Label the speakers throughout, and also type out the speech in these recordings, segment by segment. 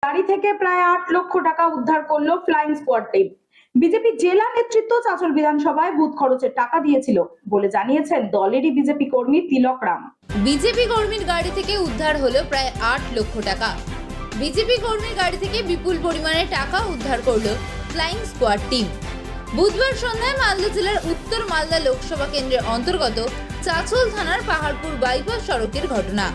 Speaker 1: গাড়ি থেকে প্রায় ৮ লক্ষ টাকা উদ্ধার করলো ফ্লাইং স্কোয়াড টিম। বিজেপি জেলা নেতৃত্ব চাঁচল বিধানসভায় বুথ খরচের টাকা দিয়েছিল বলে জানিয়েছেন দলেরই বিজেপি কর্মী তিলক রাম।
Speaker 2: বিজেপি কর্মীর গাড়ি থেকে উদ্ধার হলো প্রায় ৮ লক্ষ টাকা। বিজেপি কর্মীর গাড়ি থেকে বিপুল পরিমাণে টাকা উদ্ধার করলো ফ্লাইং স্কোয়াড টিম। বুধবার সন্ধ্যায় মালদা জেলার উত্তর মালদা লোকসভা কেন্দ্রের অন্তর্গত চাঁচল থানার পাহাড়পুর বাইপাস সড়কের ঘটনা।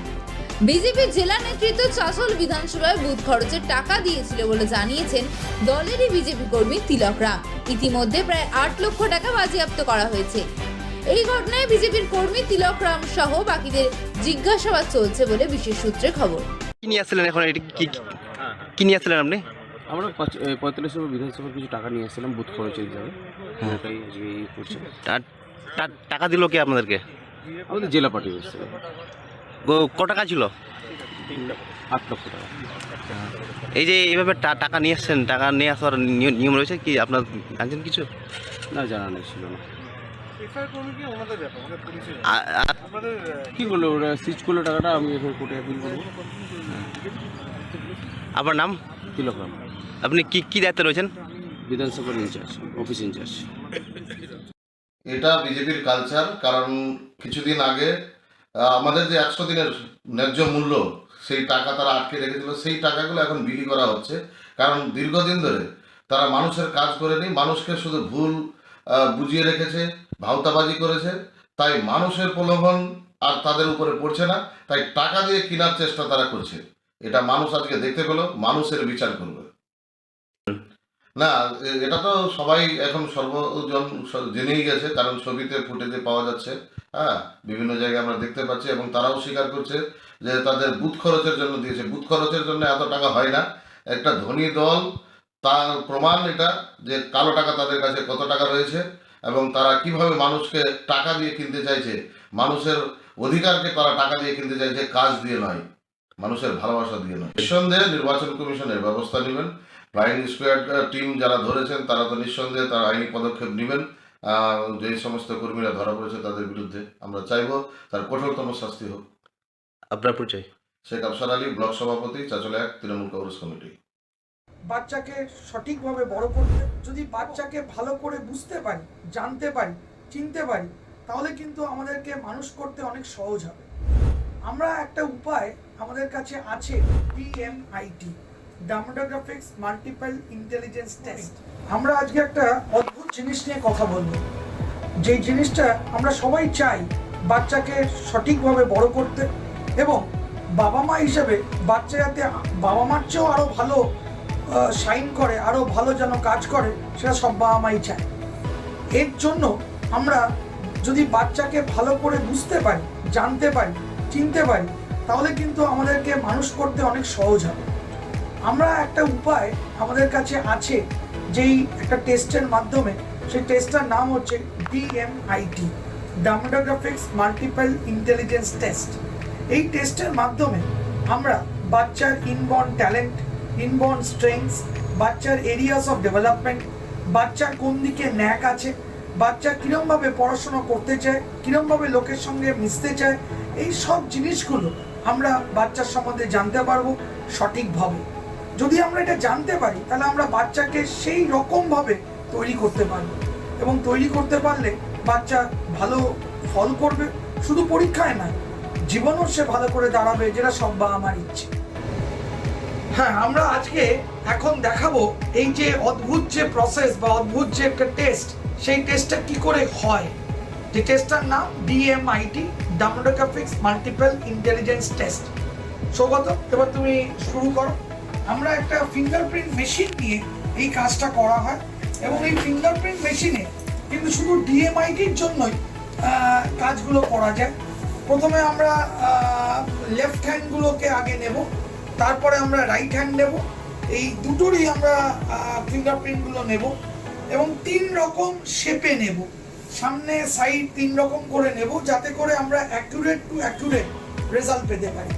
Speaker 2: বিজেপি জেলা নেতৃত্ব চাঁচল বিধানসভায় বুথ খরচের টাকা দিয়েছিল বলে জানিয়েছেন দলেরই বিজেপি কর্মী তিলক রাম। ইতিমধ্যে প্রায় ৮ লক্ষ টাকা বাজেয়াপ্ত করা হয়েছে। এই ঘটনায় বিজেপির কর্মী তিলক রাম সহ বাকিদের জিজ্ঞাসাবাদ চলছে বলে বিশেষ সূত্রে খবর।
Speaker 3: কি নিয়ে আসছিলেন এখন? কি নিয়ে আসছিলেন আপনি?
Speaker 4: আমরা 45 বিধানসভার কিছু টাকা নিয়ে এসেছিলাম বুথ খরচের হিসাবে। ওটাই আজকে করছে।
Speaker 3: টাকা দিল কে আপনাদেরকে?
Speaker 4: আমাদের জেলা পার্টি এসেছিল।
Speaker 3: ক টাকা ছিল?
Speaker 4: 8 লক্ষ টাকা।
Speaker 3: এই যে এইভাবে টাকা নিয়ে আসছেন, টাকা নিয়ে আসার নিয়ম রয়েছে কি আপনার জানছেন কিছু?
Speaker 4: না, জানা নেই, ছিল না। কি করলো ওরা? সিজ করলো টাকাটা, আমি এখন কোর্টে অ্যাপিল করবো।
Speaker 3: আপনার নাম?
Speaker 4: তিলক রাম।
Speaker 3: আপনি কি দায়িত্বে রয়েছেন?
Speaker 4: বিধানসভার ইনচার্জ, অফিস ইনচার্জ।
Speaker 5: এটা বিজেপির কালচার। কারণ কিছুদিন আগে আমাদের যে 100 দিনের ন্যায্য মূল্য সেই টাকা তারা আটকে রেখেছিল, সেই টাকাগুলো এখন বিলি করা হচ্ছে। কারণ দীর্ঘদিন ধরে তারা মানুষের কাজ করেনি, মানুষকে শুধু ভুল বুঝিয়ে রেখেছে, ভাওতাবাজি করেছে। তাই মানুষের প্রলোভন আর তাদের উপরে পড়ছে না, তাই টাকা দিয়ে কেনার চেষ্টা তারা করছে। এটা মানুষ আজকে দেখতে পেল, মানুষের বিচার করবে। না, এটা তো সবাই এখন সর্বজন জেনেই গেছে, কারণ ছবিতে ফুটেজে পাওয়া যাচ্ছে। হ্যাঁ, বিভিন্ন জায়গায় আমরা দেখতে পাচ্ছি এবং তারাও স্বীকার করছে যে তাদের বুথ খরচের জন্য দিয়েছে। বুথ খরচের জন্য এত টাকা হয় না। একটা ধনী দল, তার প্রমাণ এটা যে কালো টাকা তাদের কাছে কত টাকা রয়েছে এবং তারা কিভাবে মানুষকে টাকা দিয়ে কিনতে চাইছে। মানুষের অধিকারকে তারা টাকা দিয়ে কিনতে চাইছে, কাজ দিয়ে নয়, মানুষের ভালোবাসা দিয়ে নয়। নিঃসন্দেহে নির্বাচন কমিশনের ব্যবস্থা নেবেন। ফ্লাইং স্কোয়াড টিম যারা ধরেছেন তারা তো নিঃসন্দেহে তারা আইনি পদক্ষেপ নেবেন। যে সমস্ত কর্মীরা ধরা পড়েছে তাদের বিরুদ্ধে আমরা চাইব তার কঠোরতম শাস্তি হোক।
Speaker 3: আপনার পরিচয়?
Speaker 5: শেখ আফসার আলী, ব্লক সভাপতি, চাঁচল 1 তৃণমূল কংগ্রেস কমিটি।
Speaker 6: বাচ্চাকে সঠিকভাবে বড় করতে যদি বাচ্চাকে ভালো করে বুঝতে পারি, জানতে পারি, চিনতে পারি, তাহলে কিন্তু আমাদেরকে মানুষ করতে অনেক সহজ হবে। আমরা একটা উপায় আমাদের কাছে আছে, DMIT, demographics multiple intelligence test. আমরা আজকে একটা অদ্ভুত জিনিস নিয়ে কথা বলবো, যে জিনিসটা আমরা সবাই চাই বাচ্চাকে সঠিকভাবে বড় করতে, এবং বাবা মা হিসেবে বাচ্চা যাতে বাবা মার চেয়েও আরও ভালো শাইন করে, আরও ভালো যেন কাজ করে, সেটা সব বাবা মাই চায়। এর জন্য আমরা যদি বাচ্চাকে ভালো করে বুঝতে পারি, জানতে পারি, চিনতে পারি, তাহলে কিন্তু আমাদেরকে মানুষ করতে অনেক সহজ হবে। আমরা একটা উপায় আমাদের কাছে আছে, যেই একটা টেস্টের মাধ্যমে, সেই টেস্টটার নাম হচ্ছে DMIT, demographics multiple intelligence test. এই টেস্টের মাধ্যমে আমরা বাচ্চার ইনবর্ন ট্যালেন্ট, ইনবর্ন স্ট্রেংথস, বাচ্চার এরিয়াস অফ ডেভেলপমেন্ট, বাচ্চার কোন দিকে ন্যাক আছে, বাচ্চা কীরমভাবে পড়াশোনা করতে চায়, কীরমভাবে লোকের সঙ্গে মিশতে চায়, এই সব জিনিসগুলো আমরা বাচ্চার সম্বন্ধে জানতে পারবো সঠিকভাবে। যদি আমরা এটা জানতে পারি, তাহলে আমরা বাচ্চাকে সেই রকমভাবে তৈরি করতে পারবো, এবং তৈরি করতে পারলে বাচ্চা ভালো ফল করবে, শুধু পরীক্ষায় নয়, জীবনও সে ভালো করে দাঁড়াবে, যেটা সব বাবা মার ইচ্ছে। হ্যাঁ, আমরা আজকে এখন দেখাবো এই যে অদ্ভুত যে প্রসেস বা অদ্ভুত যে একটা টেস্ট, সেই টেস্টটা কি করে হয়। যে টেস্টটার নাম DMIT, demographics multiple intelligence test. Saugata, এবার তুমি শুরু করো। আমরা একটা ফিঙ্গারপ্রিন্ট মেশিন নিয়ে এই কাজটা করা হয়, এবং এই ফিঙ্গারপ্রিন্ট মেশিনে কিন্তু শুধু DMITর জন্যই কাজগুলো করা যায়। প্রথমে আমরা লেফট হ্যান্ডগুলোকে আগে নেব, তারপরে আমরা রাইট হ্যান্ড নেব। এই দুটোরই আমরা ফিঙ্গারপ্রিন্টগুলো নেব এবং 3 রকম শেপে নেব, সামনে সাইড 3 রকম করে নেব, যাতে করে আমরা অ্যাকুরেট টু অ্যাকুরেট রেজাল্ট পেতে পারি।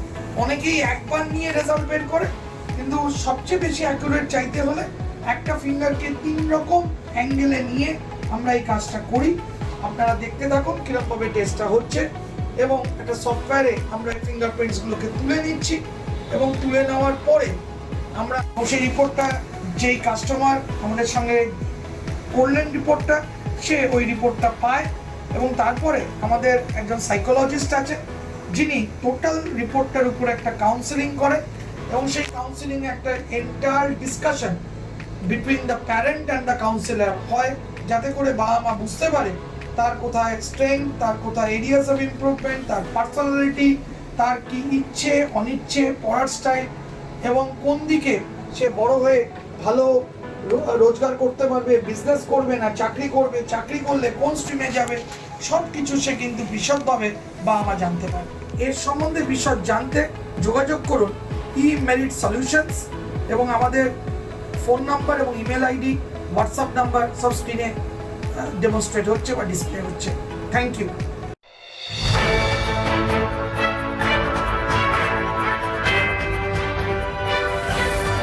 Speaker 6: অনেকেই একবার নিয়ে রেজাল্ট বের করে, কিন্তু সবচেয়ে বেশি অ্যাকুরেট চাইতে হলে একটা ফিঙ্গারকে 3 রকম অ্যাঙ্গেলে নিয়ে আমরা এই কাজটা করি। আপনারা দেখতে থাকুন কীরকমভাবে টেস্টটা হচ্ছে, এবং একটা সফটওয়্যারে আমরা এই ফিঙ্গারপ্রিন্টসগুলোকে তুলে নিচ্ছি, এবং তুলে নেওয়ার পরে আমরা সেই রিপোর্টটা যেই কাস্টমার আমাদের সঙ্গে করলেন রিপোর্টটা, সে ওই রিপোর্টটা পায় এবং তারপরে আমাদের একজন সাইকোলজিস্ট আছে যিনি টোটাল রিপোর্টটার উপর একটা কাউন্সেলিং করে এবং সেই কাউন্সেলিং একটা entire discussion between the parent and the councillor হয়, যাতে করে বাবা মা বুঝতে পারে তার কোথায় স্ট্রেংথ, তার কোথায় এরিয়াস অফ ইমপ্রুভমেন্ট, তার পার্সোনালিটি, তার কি ইচ্ছে অনিচ্ছে, পড়ার স্টাইল এবং কোন দিকে সে বড় হয়ে ভালো রোজগার করতে পারবে, বিজনেস করবে না চাকরি করবে, চাকরি করলে কোন স্ট্রিমে যাবে, সব কিছু সে কিন্তু বিশদভাবে বাবা মা জানতে পারে। এর সম্বন্ধে বিশদ জানতে যোগাযোগ করুন ই-মেরিট সলিউশনস এবং আমাদের ফোন নাম্বার এবং ইমেল আইডি, হোয়াটসঅ্যাপ নাম্বার সব স্ক্রিনে ডেমনস্ট্রেট হচ্ছে বা ডিসপ্লে হচ্ছে। Thank you.